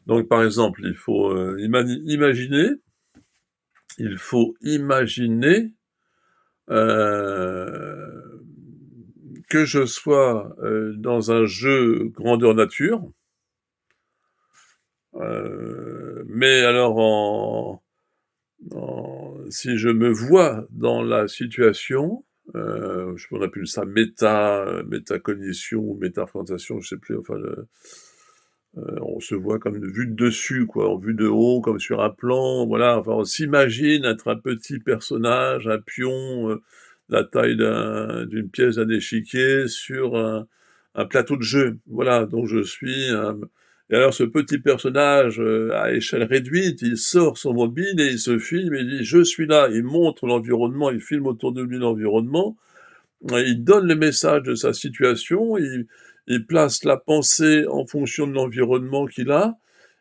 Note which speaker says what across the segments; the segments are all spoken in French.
Speaker 1: Donc par exemple, il faut, imaginer, heu, que je sois, dans un jeu grandeur nature, mais alors si je me vois dans la situation, on appelle ça métacognition ou métareprésentation, je sais plus, enfin on se voit comme vue de dessus quoi, en vue de haut, comme sur un plan, voilà, enfin on s'imagine être un petit personnage, un pion, la taille d'une pièce d'un échiquier sur un plateau de jeu. Voilà, donc je suis un et alors ce petit personnage, à échelle réduite, il sort son mobile et il se filme et il dit: «Je suis là». Il montre l'environnement, il filme autour de lui l'environnement, il donne le message de sa situation, il place la pensée en fonction de l'environnement qu'il a.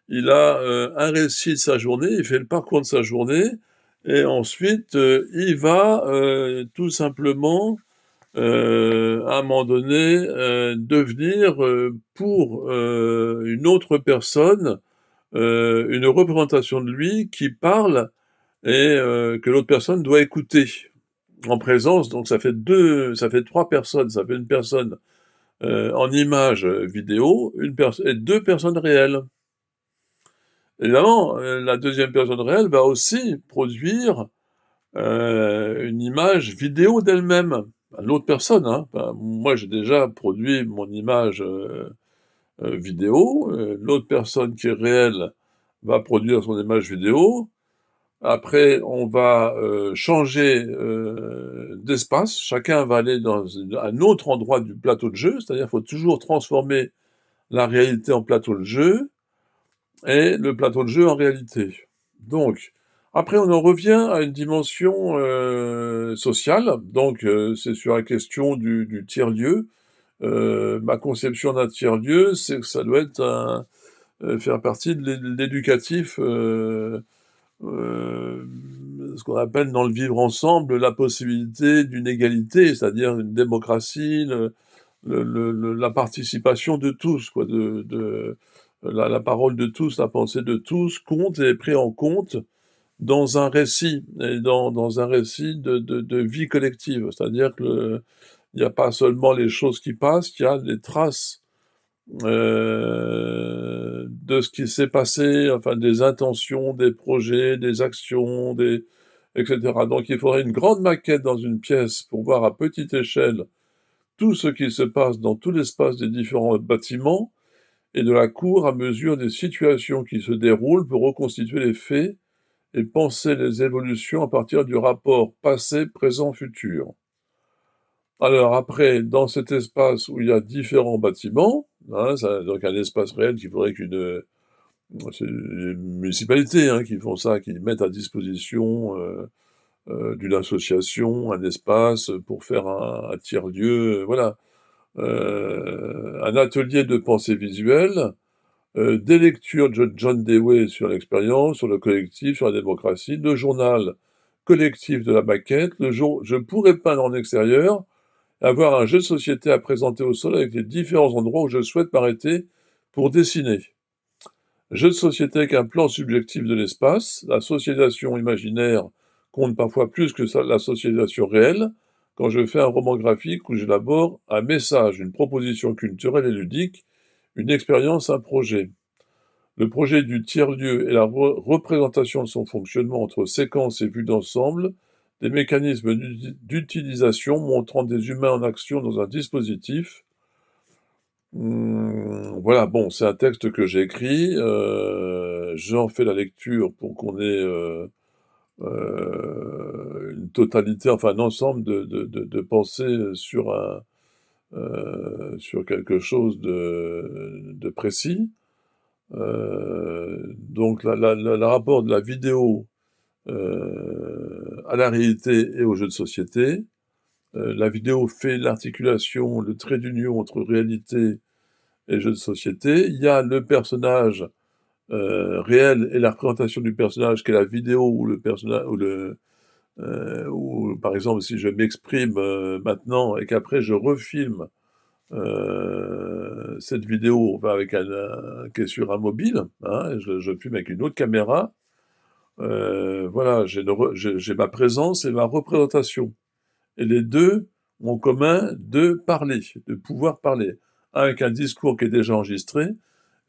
Speaker 1: Il a, un récit de sa journée, il fait le parcours de sa journée et ensuite, il va, tout simplement, à un moment donné, devenir, pour, une autre personne, une représentation de lui qui parle et que l'autre personne doit écouter en présence, donc ça fait 3 personnes, ça fait une personne, en image, vidéo, une perso et 2 personnes réelles. Évidemment, la deuxième personne réelle va aussi produire, une image vidéo d'elle-même. L'autre personne, hein, enfin, moi j'ai déjà produit mon image, vidéo, l'autre personne qui est réelle va produire son image vidéo. Après, on va, changer, d'espace. Chacun va aller dans un autre endroit du plateau de jeu, c'est-à-dire, il faut toujours transformer la réalité en plateau de jeu et le plateau de jeu en réalité. Donc, après on en revient à une dimension, sociale, donc, c'est sur la question du tiers-lieu. Ma conception d'un tiers-lieu, c'est que ça doit être faire partie de l'éducatif, ce qu'on appelle dans le vivre ensemble, la possibilité d'une égalité, c'est-à-dire une démocratie, la participation de tous, quoi, de la parole de tous, la pensée de tous compte et est pris en compte dans un récit et dans un récit de vie collective. C'est-à-dire que il n'y a pas seulement les choses qui passent, il y a les traces, de ce qui s'est passé, enfin des intentions, des projets, des actions, des et cetera. Donc il faudrait une grande maquette dans une pièce pour voir à petite échelle tout ce qui se passe dans tout l'espace des différents bâtiments et de la cour à mesure des situations qui se déroulent pour reconstituer les faits et penser les évolutions à partir du rapport passé, présent, futur. Alors après, dans cet espace où il y a différents bâtiments, hein, donc un espace réel qu'il faudrait c'est les municipalités hein, qui font ça, qui mettent à disposition d'une association un espace pour faire un tiers-lieu, voilà. Un atelier de pensée visuelle, des lectures de John Dewey sur l'expérience, sur le collectif, sur la démocratie, le journal collectif de la maquette, le jour je pourrais peindre en extérieur, avoir un jeu de société à présenter au sol avec les différents endroits où je souhaite m'arrêter pour dessiner. Jeu de société avec un plan subjectif de l'espace, la socialisation imaginaire compte parfois plus que la socialisation réelle, quand je fais un roman graphique où j'élabore un message, une proposition culturelle et ludique, une expérience, un projet. Le projet du tiers-lieu est la représentation de son fonctionnement entre séquences et vues d'ensemble, des mécanismes d'utilisation montrant des humains en action dans un dispositif. Voilà, bon, c'est un texte que j'ai écrit, j'en fais la lecture pour qu'on ait, une totalité, enfin un ensemble de pensées, sur quelque chose de précis. Donc le rapport de la vidéo, à la réalité et aux jeux de société. La vidéo fait l'articulation, le trait d'union entre réalité et jeux de société. Il y a le personnage, réel et la représentation du personnage qui est la vidéo où le personnage ou par exemple si je m'exprime, maintenant et qu'après je refilme Cette vidéo va avec qui est sur un mobile, hein, et je filme avec une autre caméra. Voilà, j'ai ma présence et ma représentation. Et les deux ont en commun de parler, de pouvoir parler. Un avec un discours qui est déjà enregistré,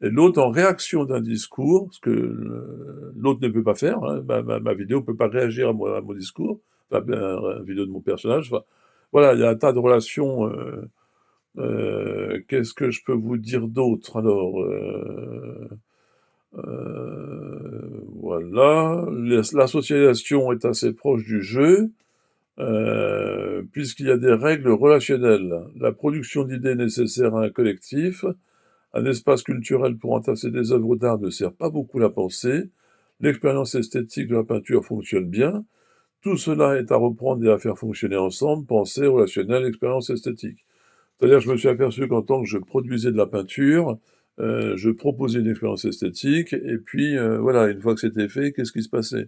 Speaker 1: et l'autre en réaction d'un discours, ce que l'autre ne peut pas faire, hein. Ma vidéo ne peut pas réagir à mon discours, enfin, la vidéo de mon personnage. Enfin, voilà, il y a un tas de relations. Qu'est-ce que je peux vous dire d'autre alors? Voilà, la socialisation est assez proche du jeu, puisqu'il y a des règles relationnelles. La production d'idées nécessaire à un collectif, un espace culturel pour entasser des œuvres d'art ne sert pas beaucoup la pensée, l'expérience esthétique de la peinture fonctionne bien, tout cela est à reprendre et à faire fonctionner ensemble, pensée, relationnelle, expérience esthétique. C'est-à-dire, je me suis aperçu qu'en tant que je produisais de la peinture, je proposais une expérience esthétique, et puis voilà, une fois que c'était fait, qu'est-ce qui se passait?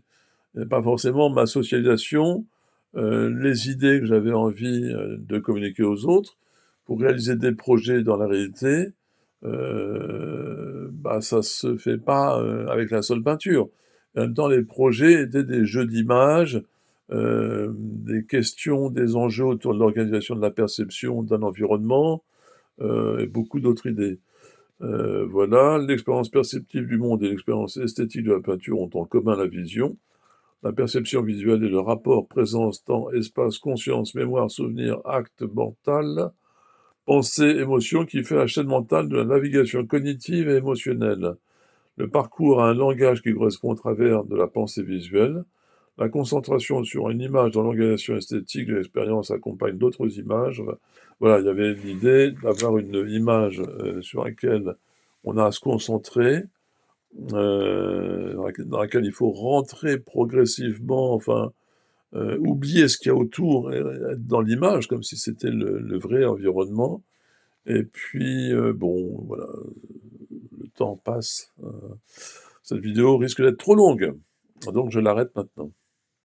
Speaker 1: Pas forcément ma socialisation, les idées que j'avais envie de communiquer aux autres, pour réaliser des projets dans la réalité, bah, ça se fait pas avec la seule peinture. En même temps, les projets étaient des jeux d'images, des questions, des enjeux autour de l'organisation de la perception d'un environnement, et beaucoup d'autres idées. Voilà, l'expérience perceptive du monde et l'expérience esthétique de la peinture ont en commun la vision. La perception visuelle est le rapport présence, temps, espace, conscience, mémoire, souvenir, acte mental, pensée, émotion qui fait la chaîne mentale de la navigation cognitive et émotionnelle. Le parcours a un langage qui correspond au travers de la pensée visuelle. La concentration sur une image dans l'organisation esthétique de l'expérience accompagne d'autres images. Voilà, il y avait l'idée d'avoir une image sur laquelle on a à se concentrer, dans laquelle il faut rentrer progressivement, enfin, oublier ce qu'il y a autour et être dans l'image, comme si c'était le vrai environnement. Et puis, bon, voilà, le temps passe. Cette vidéo risque d'être trop longue, donc je l'arrête maintenant.